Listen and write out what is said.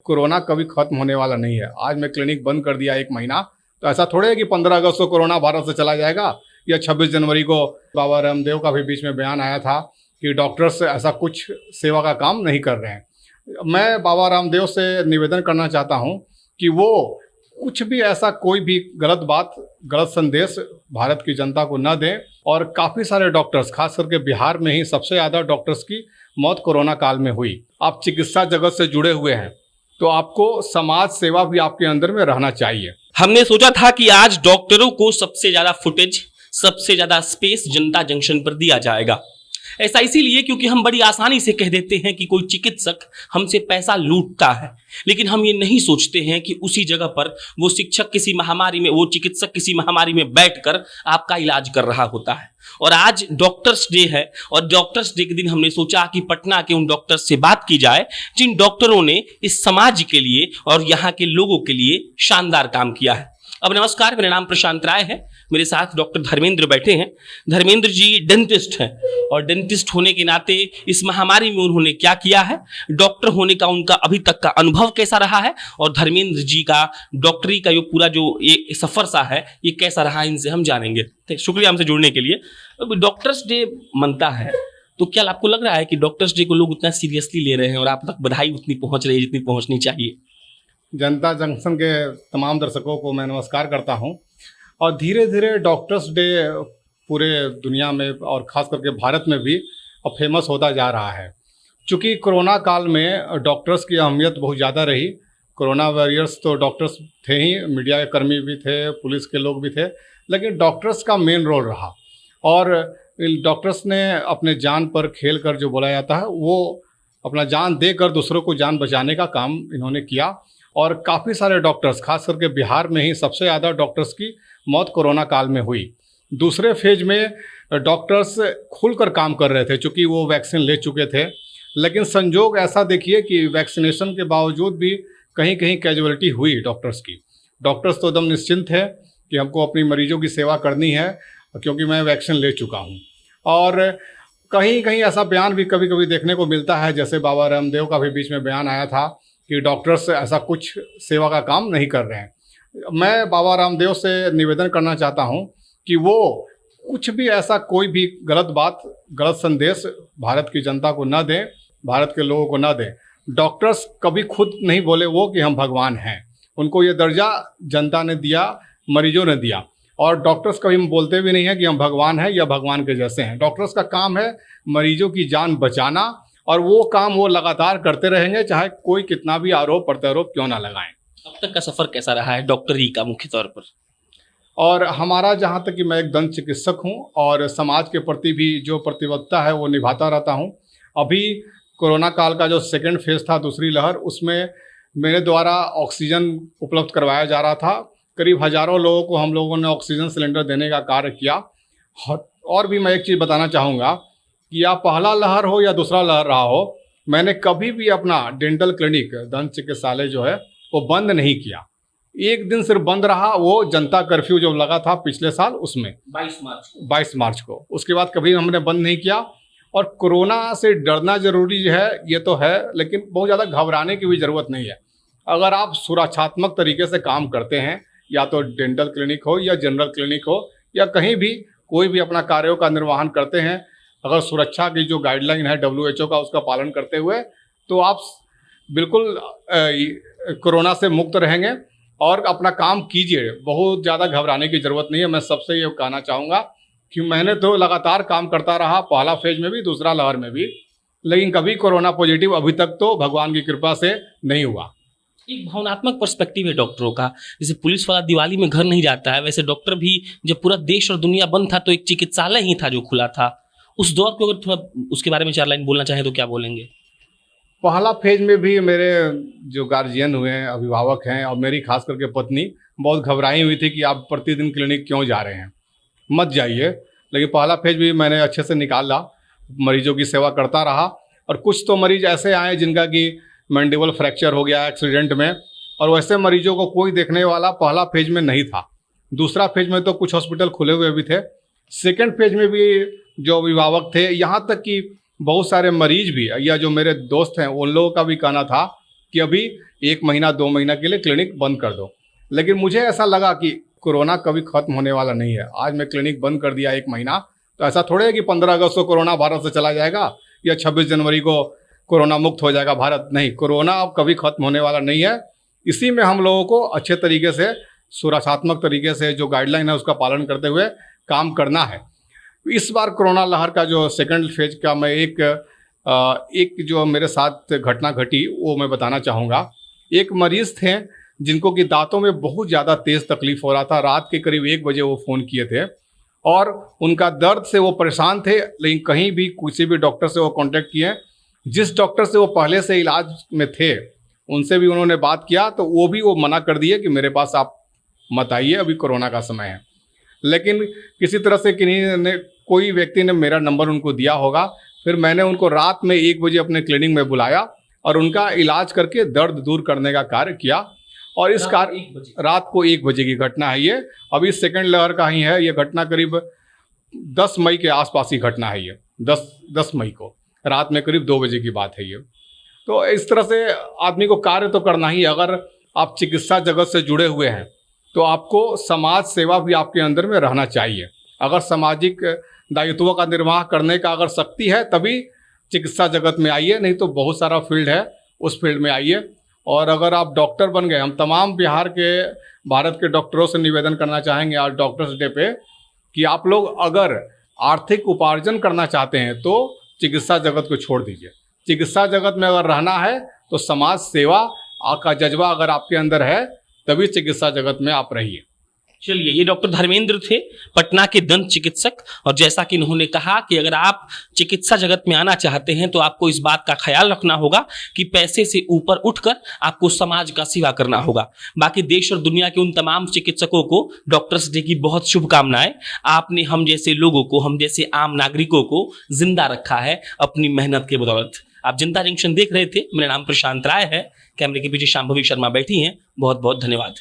Corona कभी खत्म होने वाला नहीं है। आज मैं क्लिनिक बंद कर दिया 1 महीना, तो ऐसा थोड़े है कि 15 अगस्त को कोरोना भारत से चला जाएगा या 26 जनवरी को। बाबा रामदेव का भी बीच में बयान आया था कि डॉक्टर्स ऐसा कुछ सेवा का काम नहीं कर रहे हैं। मैं बाबा रामदेव से निवेदन करना चाहता हूं कि वो कुछ भी ऐसा कोई भी गलत बात, गलत संदेश भारत की जनता को न दें। और काफ़ी सारे डॉक्टर्स, खास करके बिहार में ही सबसे ज़्यादा डॉक्टर्स की मौत कोरोना काल में हुई। आप चिकित्सा जगत से जुड़े हुए हैं तो आपको समाज सेवा भी आपके अंदर में रहना चाहिए। हमने सोचा था कि आज डॉक्टरों को सबसे ज्यादा फुटेज, सबसे ज्यादा स्पेस जनता जंक्शन पर दिया जाएगा। ऐसा इसीलिए क्योंकि हम बड़ी आसानी से कह देते हैं कि कोई चिकित्सक हमसे पैसा लूटता है, लेकिन हम ये नहीं सोचते हैं कि उसी जगह पर वो चिकित्सक किसी महामारी में बैठकर आपका इलाज कर रहा होता है। और आज डॉक्टर्स डे है और डॉक्टर्स डे के दिन हमने सोचा कि पटना के उन डॉक्टर्स से बात की जाए जिन डॉक्टरों ने इस समाज के लिए और यहाँ के लोगों के लिए शानदार काम किया है। अब नमस्कार, मेरा नाम प्रशांत राय है, मेरे साथ डॉक्टर धर्मेंद्र बैठे हैं। धर्मेंद्र जी डेंटिस्ट हैं और डेंटिस्ट होने के नाते इस महामारी में उन्होंने क्या किया है, डॉक्टर होने का उनका अभी तक का अनुभव कैसा रहा है और धर्मेंद्र जी का डॉक्टरी का पूरा जो ये सफर सा है ये कैसा रहा, इनसे हम जानेंगे। शुक्रिया हमसे जुड़ने के लिए। अब डॉक्टर्स डे मनता है तो क्या आपको लग रहा है कि डॉक्टर्स डे को लोग उतना सीरियसली ले रहे हैं और आप तक बधाई उतनी पहुंच रही है जितनी पहुंचनी चाहिए? जनता जंक्शन के तमाम दर्शकों को मैं नमस्कार करता हूं। और धीरे धीरे डॉक्टर्स डे पूरे दुनिया में और ख़ास करके भारत में भी अब फेमस होता जा रहा है। चूँकि कोरोना काल में डॉक्टर्स की अहमियत बहुत ज़्यादा रही। कोरोना वॉरियर्स तो डॉक्टर्स थे ही, मीडिया कर्मी भी थे, पुलिस के लोग भी थे, लेकिन डॉक्टर्स का मेन रोल रहा। और डॉक्टर्स ने अपने जान पर खेल कर, जो बोला जाता है, वो अपना जान देकर दूसरों को जान बचाने का काम इन्होंने किया। और काफ़ी सारे डॉक्टर्स, खास करके बिहार में ही सबसे ज़्यादा डॉक्टर्स की मौत कोरोना काल में हुई। दूसरे फेज में डॉक्टर्स खुलकर काम कर रहे थे चूँकि वो वैक्सीन ले चुके थे, लेकिन संजोग ऐसा देखिए कि वैक्सीनेशन के बावजूद भी कहीं कहीं कैजुअलिटी हुई डॉक्टर्स की। डॉक्टर्स तो एकदम निश्चिंत है कि हमको अपनी मरीजों की सेवा करनी है क्योंकि मैं वैक्सीन ले चुका हूँ। और कहीं कहीं ऐसा बयान भी कभी कभी देखने को मिलता है, जैसे बाबा रामदेव का भी बीच में बयान आया था कि डॉक्टर्स ऐसा कुछ सेवा का काम नहीं कर रहे हैं। मैं बाबा रामदेव से निवेदन करना चाहता हूं कि वो कुछ भी ऐसा कोई भी गलत बात, गलत संदेश भारत की जनता को न दें, भारत के लोगों को न दें। डॉक्टर्स कभी खुद नहीं बोले वो कि हम भगवान हैं, उनको ये दर्जा जनता ने दिया, मरीजों ने दिया। और डॉक्टर्स कभी बोलते भी नहीं हैं कि हम भगवान हैं या भगवान के जैसे हैं। डॉक्टर्स का काम है मरीजों की जान बचाना और वो काम वो लगातार करते रहेंगे, चाहे कोई कितना भी आरोप प्रत्यारोप क्यों ना लगाएं। अब तक का सफर कैसा रहा है डॉक्टरी का मुख्य तौर पर? और हमारा, जहाँ तक कि मैं एक दंत चिकित्सक हूँ और समाज के प्रति भी जो प्रतिबद्धता है वो निभाता रहता हूँ। अभी कोरोना काल का जो सेकेंड फेज था, दूसरी लहर, उसमें मेरे द्वारा ऑक्सीजन उपलब्ध करवाया जा रहा था। करीब हज़ारों लोगों को हम लोगों ने ऑक्सीजन सिलेंडर देने का कार्य किया। और भी मैं एक चीज़ बताना चाहूँगा कि या पहला लहर हो या दूसरा लहर रहा हो, मैंने कभी भी अपना डेंटल क्लिनिक, दंत चिकित्सालय जो है वो बंद नहीं किया। एक दिन सिर्फ बंद रहा, वो जनता कर्फ्यू जो लगा था पिछले साल, उसमें 22 मार्च को। उसके बाद कभी हमने बंद नहीं किया। और कोरोना से डरना जरूरी है, ये तो है, लेकिन बहुत ज़्यादा घबराने की भी ज़रूरत नहीं है। अगर आप सुरक्षात्मक तरीके से काम करते हैं, या तो डेंटल क्लिनिक हो या जनरल क्लिनिक हो या कहीं भी कोई भी अपना कार्यों का निर्वहन करते हैं, अगर सुरक्षा की जो गाइडलाइन है WHO का, उसका पालन करते हुए, तो आप बिल्कुल कोरोना से मुक्त रहेंगे और अपना काम कीजिए। बहुत ज़्यादा घबराने की ज़रूरत नहीं है। मैं सबसे ये कहना चाहूँगा कि मैंने तो लगातार काम करता रहा, पहला फेज में भी, दूसरा लहर में भी, लेकिन कभी कोरोना पॉजिटिव अभी तक तो भगवान की कृपा से नहीं हुआ। एक भावनात्मक पर्सपेक्टिव है डॉक्टरों का। जैसे पुलिस वाला दिवाली में घर नहीं जाता है, वैसे डॉक्टर भी, जब पूरा देश और दुनिया बंद था तो एक चिकित्सालय ही था जो खुला था। उस दौर को अगर थोड़ा उसके बारे में 4 लाइन बोलना चाहें तो क्या बोलेंगे? पहला फेज में भी मेरे जो गार्जियन हुए हैं, अभिभावक हैं, और मेरी खास करके पत्नी बहुत घबराई हुई थी कि आप प्रतिदिन क्लिनिक क्यों जा रहे हैं, मत जाइए। लेकिन पहला फेज भी मैंने अच्छे से निकाला, मरीजों की सेवा करता रहा। और कुछ तो मरीज ऐसे आए जिनका कि मैंडिबल फ्रैक्चर हो गया एक्सीडेंट में, और वैसे मरीजों को कोई देखने वाला पहला फेज में नहीं था। दूसरा फेज में तो कुछ हॉस्पिटल खुले हुए भी थे। सेकेंड फेज में भी जो अभिभावक थे, यहाँ तक कि बहुत सारे मरीज भी, या जो मेरे दोस्त हैं, उन लोगों का भी कहना था कि अभी 1 महीना 2 महीना के लिए क्लिनिक बंद कर दो, लेकिन मुझे ऐसा लगा कि कोरोना कभी ख़त्म होने वाला नहीं है। आज मैं क्लिनिक बंद कर दिया 1 महीना, तो ऐसा थोड़े है कि 15 अगस्त को कोरोना भारत से चला जाएगा या 26 जनवरी को कोरोना मुक्त हो जाएगा भारत। नहीं, कोरोना अब कभी ख़त्म होने वाला नहीं है। इसी में हम लोगों को अच्छे तरीके से, सुरक्षात्मक तरीके से जो गाइडलाइन है उसका पालन करते हुए काम करना है। इस बार कोरोना लहर का जो सेकंड फेज का मैं एक जो मेरे साथ घटना घटी वो मैं बताना चाहूँगा। एक मरीज़ थे जिनको कि दांतों में बहुत ज़्यादा तेज़ तकलीफ़ हो रहा था। रात के करीब 1 बजे वो फ़ोन किए थे और उनका दर्द से वो परेशान थे, लेकिन कहीं भी किसी भी डॉक्टर से वो कांटेक्ट किए। जिस डॉक्टर से वो पहले से इलाज में थे उनसे भी उन्होंने बात किया, तो वो मना कर दिए कि मेरे पास आप मत आइए, अभी कोरोना का समय है। लेकिन किसी तरह से कोई व्यक्ति ने मेरा नंबर उनको दिया होगा। फिर मैंने उनको रात में 1 बजे अपने क्लिनिक में बुलाया और उनका इलाज करके दर्द दूर करने का कार्य किया। और इस कार्य रात को 1 बजे की घटना है ये। अभी सेकंड लहर का ही है ये घटना, करीब 10 मई के आसपास की घटना है ये। 10 मई को रात में करीब 2 बजे की बात है ये। तो इस तरह से आदमी को कार्य तो करना ही। अगर आप चिकित्सा जगत से जुड़े हुए हैं तो आपको समाज सेवा भी आपके अंदर में रहना चाहिए। अगर सामाजिक दायित्वों का निर्वाह करने का अगर शक्ति है तभी चिकित्सा जगत में आइए, नहीं तो बहुत सारा फील्ड है, उस फील्ड में आइए। और अगर आप डॉक्टर बन गए, हम तमाम भारत के डॉक्टरों से निवेदन करना चाहेंगे आज डॉक्टर्स डे पे कि आप लोग अगर आर्थिक उपार्जन करना चाहते हैं तो चिकित्सा जगत को छोड़ दीजिए। चिकित्सा जगत में अगर रहना है तो समाज सेवा का जज्बा अगर आपके अंदर है तभी चिकित्सा जगत में आप रहिए। चलिए, ये डॉक्टर धर्मेंद्र थे, पटना के दंत चिकित्सक। और जैसा कि इन्होंने कहा कि अगर आप चिकित्सा जगत में आना चाहते हैं तो आपको इस बात का ख्याल रखना होगा कि पैसे से ऊपर उठकर आपको समाज का सेवा करना होगा। बाकी देश और दुनिया के उन तमाम चिकित्सकों को डॉक्टर्स डे की बहुत शुभकामनाएं। आपने हम जैसे लोगों को, हम जैसे आम नागरिकों को जिंदा रखा है अपनी मेहनत के बदौलत। आप जनता जंक्शन देख रहे थे, मेरा नाम प्रशांत राय है, कैमरे के पीछे शांभवी शर्मा बैठी हैं। बहुत बहुत धन्यवाद।